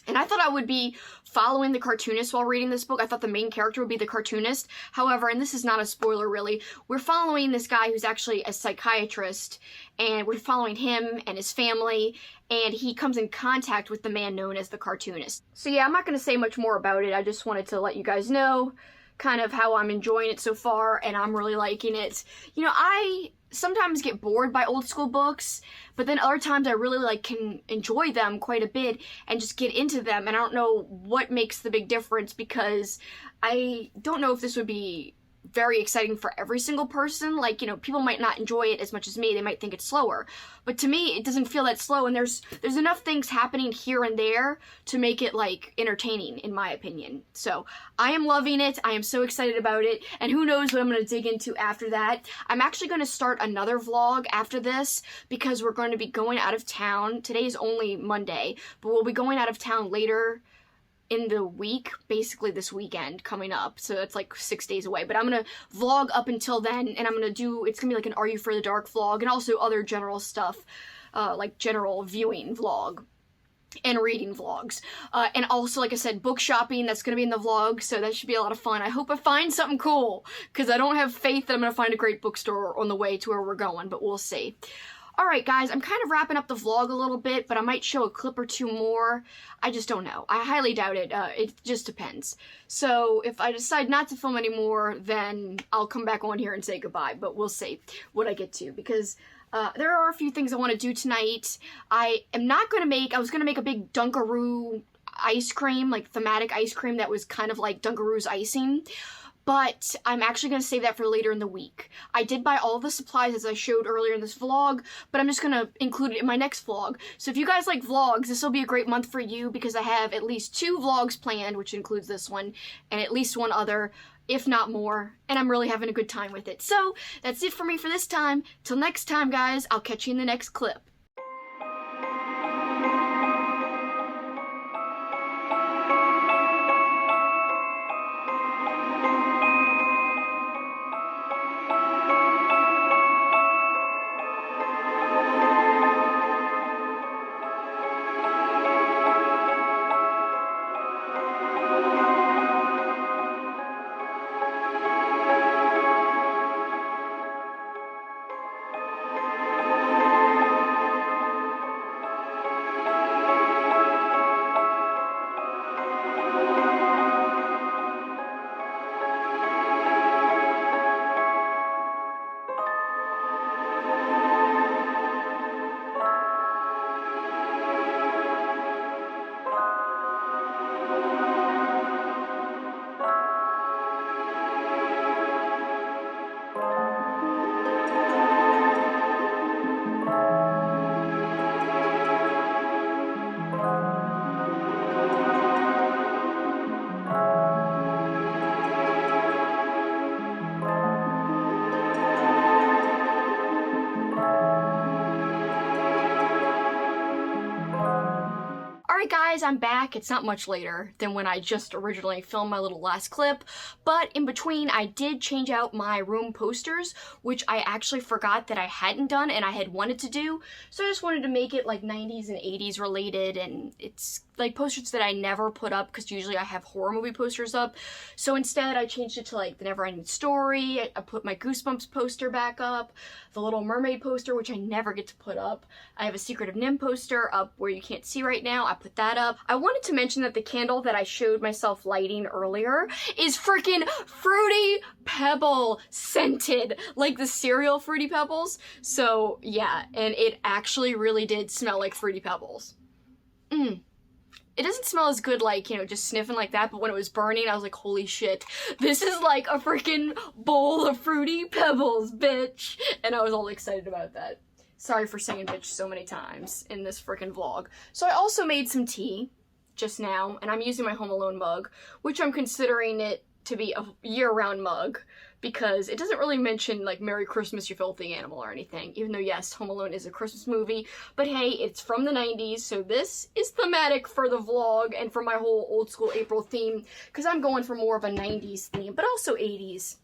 And I thought I would be following the cartoonist while reading this book. I thought the main character would be the cartoonist. However, and this is not a spoiler really, we're following this guy who's actually a psychiatrist, and we're following him and his family, and he comes in contact with the man known as the cartoonist. So yeah, I'm not going to say much more about it. I just wanted to let you guys know kind of how I'm enjoying it so far, and I'm really liking it. You know, I sometimes get bored by old school books, but then other times I really like can enjoy them quite a bit and just get into them, and I don't know what makes the big difference because I don't know if this would be very exciting for every single person. Like, you know, people might not enjoy it as much as me. They might think it's slower. But to me, it doesn't feel that slow, and there's enough things happening here and there to make it, like, entertaining, in my opinion. So, I am loving it. I am so excited about it, and who knows what I'm going to dig into after that. I'm actually going to start another vlog after this because we're going to be going out of town. Today is only Monday, but we'll be going out of town later in the week, basically this weekend coming up, so it's like 6 days away, but I'm gonna vlog up until then, and I'm gonna do, it's gonna be like an Are You for the Dark vlog, and also other general stuff, like general viewing vlog, and reading vlogs, and also, like I said, book shopping, that's gonna be in the vlog, so that should be a lot of fun. I hope I find something cool, because I don't have faith that I'm gonna find a great bookstore on the way to where we're going, but we'll see. Alright guys, I'm kind of wrapping up the vlog a little bit, but I might show a clip or two more. I just don't know. I highly doubt it. It just depends. So if I decide not to film anymore, then I'll come back on here and say goodbye, but we'll see what I get to, because there are a few things I want to do tonight. I was going to make a big Dunkaroo ice cream, like thematic ice cream that was kind of like Dunkaroo's icing. But I'm actually going to save that for later in the week. I did buy all the supplies as I showed earlier in this vlog, but I'm just going to include it in my next vlog. So if you guys like vlogs, this will be a great month for you because I have at least 2 vlogs planned, which includes this one, and at least one other, if not more, and I'm really having a good time with it. So that's it for me for this time. Till next time, guys, I'll catch you in the next clip. Alright guys, I'm back. It's not much later than when I just originally filmed my little last clip, but in between I did change out my room posters, which I actually forgot that I hadn't done and I had wanted to do, so I just wanted to make it like 90s and 80s related, and it's like posters that I never put up because usually I have horror movie posters up, so instead I changed it to like the Neverending Story. I put my Goosebumps poster back up, the Little Mermaid poster, which I never get to put up. I have a Secret of Nim poster up where you can't see right now. I put that up. I wanted to mention that the candle that I showed myself lighting earlier is freaking Fruity Pebble scented, like the cereal Fruity Pebbles. So yeah, and it actually really did smell like Fruity Pebbles. It doesn't smell as good like, you know, just sniffing like that, but when it was burning, I was like, holy shit, this is like a freaking bowl of Fruity Pebbles, bitch! And I was all excited about that. Sorry for saying bitch so many times in this freaking vlog. So I also made some tea just now, and I'm using my Home Alone mug, which I'm considering it to be a year-round mug, because it doesn't really mention like Merry Christmas, you filthy animal or anything, even though yes, Home Alone is a Christmas movie, but hey, it's from the 90s, so this is thematic for the vlog and for my whole old school April theme, because I'm going for more of a 90s theme, but also 80s.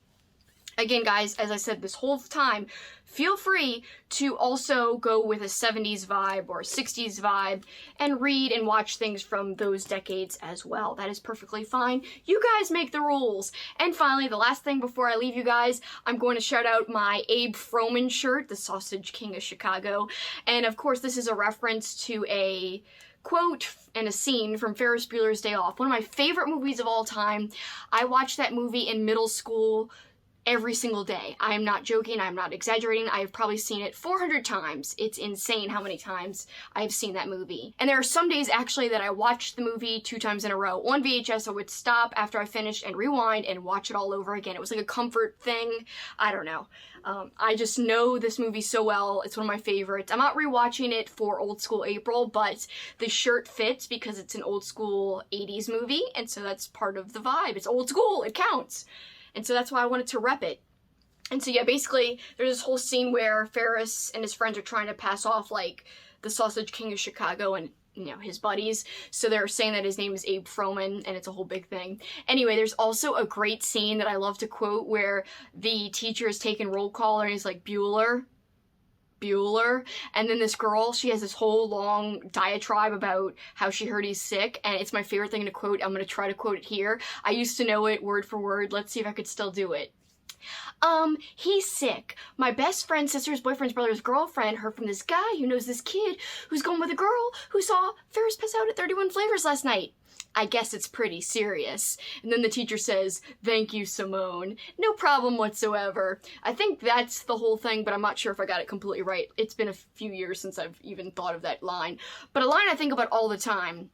Again, guys, as I said this whole time, feel free to also go with a 70s vibe or a 60s vibe and read and watch things from those decades as well. That is perfectly fine. You guys make the rules. And finally, the last thing before I leave you guys, I'm going to shout out my Abe Froman shirt, the Sausage King of Chicago. And of course, this is a reference to a quote and a scene from Ferris Bueller's Day Off, one of my favorite movies of all time. I watched that movie in middle school every single day. I am not joking, I'm not exaggerating. I have probably seen it 400 times. It's insane how many times I have seen that movie. And there are some days actually that I watched the movie 2 times in a row. On VHS, I would stop after I finished and rewind and watch it all over again. It was like a comfort thing. I don't know. I just know this movie so well. It's one of my favorites. I'm not rewatching it for Old School April, but the shirt fits because it's an old school 80s movie, and so that's part of the vibe. It's old school, it counts. And so that's why I wanted to rep it. And so yeah, basically, there's this whole scene where Ferris and his friends are trying to pass off, like, the Sausage King of Chicago and, you know, his buddies. So they're saying that his name is Abe Froman, and it's a whole big thing. Anyway, there's also a great scene that I love to quote where the teacher is taking roll call, and he's like, Bueller. And then this girl, she has this whole long diatribe about how she heard he's sick, and it's my favorite thing to quote. I'm gonna try to quote it here. I used to know it word for word. Let's see if I could still do it. He's sick. My best friend's sister's boyfriend's brother's girlfriend heard from this guy who knows this kid who's going with a girl who saw Ferris pass out at 31 Flavors last night. I guess it's pretty serious. And then the teacher says, thank you, Simone. No problem whatsoever. I think that's the whole thing, but I'm not sure if I got it completely right. It's been a few years since I've even thought of that line. But a line I think about all the time,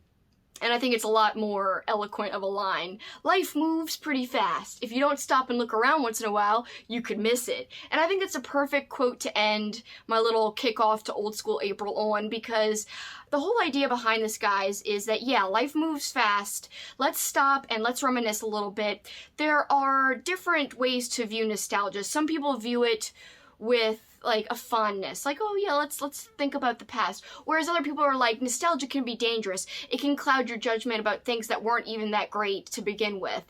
and I think it's a lot more eloquent of a line. Life moves pretty fast. If you don't stop and look around once in a while, you could miss it. And I think that's a perfect quote to end my little kickoff to Old School April on, because the whole idea behind this, guys, is that, yeah, life moves fast. Let's stop and let's reminisce a little bit. There are different ways to view nostalgia. Some people view it with like a fondness, like, oh yeah, let's think about the past. Whereas other people are like, nostalgia can be dangerous. It can cloud your judgment about things that weren't even that great to begin with.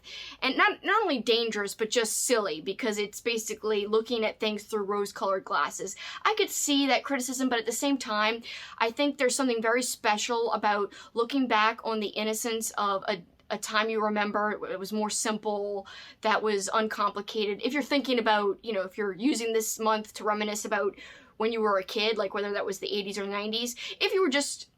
And not only dangerous, but just silly, because it's basically looking at things through rose-colored glasses. I could see that criticism, but at the same time, I think there's something very special about looking back on the innocence of a time you remember. It was more simple, that was uncomplicated. If you're thinking about, you know, if you're using this month to reminisce about when you were a kid, like whether that was the 80s or 90s, if you were just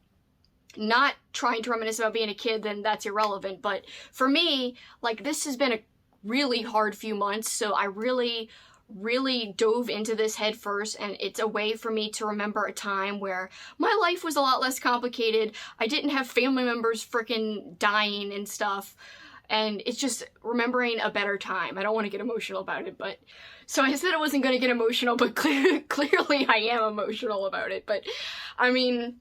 not trying to reminisce about being a kid, then that's irrelevant. But for me, like, this has been a really hard few months, so I really dove into this head first, and it's a way for me to remember a time where my life was a lot less complicated. I didn't have family members freaking dying and stuff, and it's just remembering a better time. I don't want to get emotional about it, but so I said I wasn't going to get emotional, but clearly I am emotional about it. But I mean,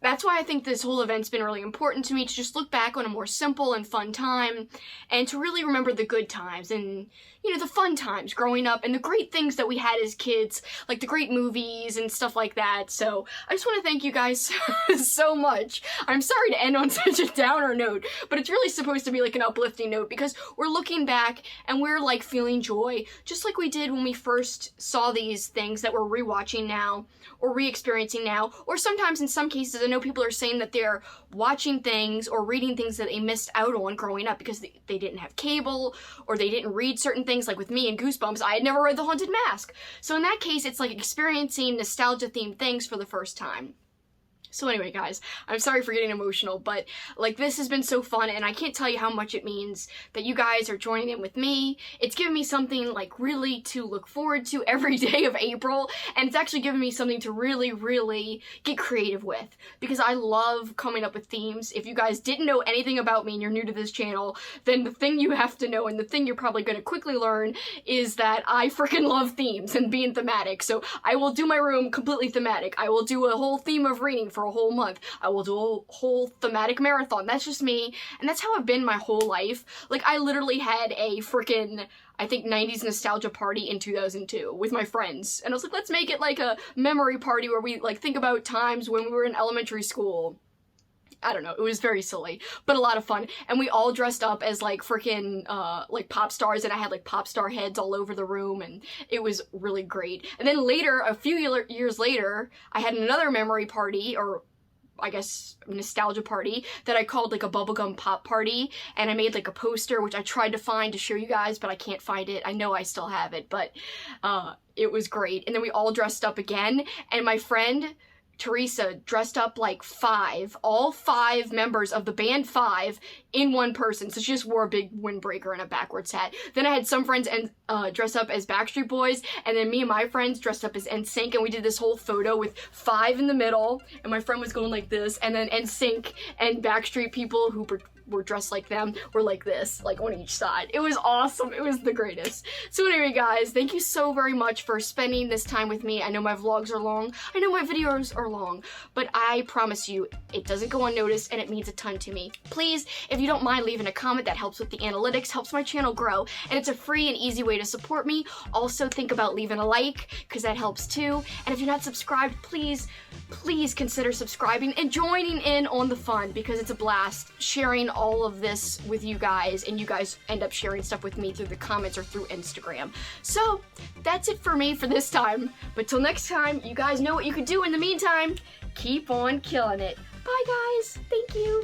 That's why I think this whole event's been really important to me, to just look back on a more simple and fun time, and to really remember the good times and, you know, the fun times growing up and the great things that we had as kids, like the great movies and stuff like that. So I just want to thank you guys so much. I'm sorry to end on such a downer note, but it's really supposed to be like an uplifting note, because we're looking back and we're like feeling joy, just like we did when we first saw these things that we're rewatching now or re-experiencing now, or sometimes in some cases I know people are saying that they're watching things or reading things that they missed out on growing up because they didn't have cable or they didn't read certain things. Like with me in Goosebumps, I had never read The Haunted Mask. So in that case, it's like experiencing nostalgia-themed things for the first time. So anyway, guys, I'm sorry for getting emotional, but like this has been so fun, and I can't tell you how much it means that you guys are joining in with me. It's given me something like really to look forward to every day of April, and it's actually given me something to really, really get creative with, because I love coming up with themes. If you guys didn't know anything about me and you're new to this channel, then the thing you have to know, and the thing you're probably going to quickly learn, is that I freaking love themes and being thematic. So I will do my room completely thematic. I will do a whole theme of reading for a whole month. I will do a whole thematic marathon. That's just me, and that's how I've been my whole life. Like, I literally had a freaking, I think, 90s nostalgia party in 2002 with my friends, and I was like, let's make it like a memory party where we like think about times when we were in elementary school. I don't know, it was very silly, but a lot of fun, and we all dressed up as like freaking like pop stars, and I had like pop star heads all over the room, and it was really great. And then later, a few years later, I had another memory party, or I guess nostalgia party, that I called like a bubblegum pop party, and I made like a poster, which I tried to find to show you guys, but I can't find it. I know I still have it, but it was great. And then we all dressed up again, and my friend Teresa dressed up like all five members of the band Five in one person. So she just wore a big windbreaker and a backwards hat. Then I had some friends dress up as Backstreet Boys, and then me and my friends dressed up as NSYNC, and we did this whole photo with Five in the middle, and my friend was going like this, and then NSYNC and Backstreet people who were dressed like them were like this, like on each side. It was awesome. It was the greatest. So anyway, guys, thank you so very much for spending this time with me. I know my vlogs are long. I know my videos are long, but I promise you, it doesn't go unnoticed, and it means a ton to me. Please, if you don't mind leaving a comment, that helps with the analytics, helps my channel grow, and it's a free and easy way to support me. Also, think about leaving a like, because that helps too. And if you're not subscribed, please consider subscribing and joining in on the fun, because it's a blast sharing all of this with you guys, and you guys end up sharing stuff with me through the comments or through Instagram. So that's it for me for this time, but till next time, you guys know what you can do in the meantime. Keep on killing it. Bye guys, thank you.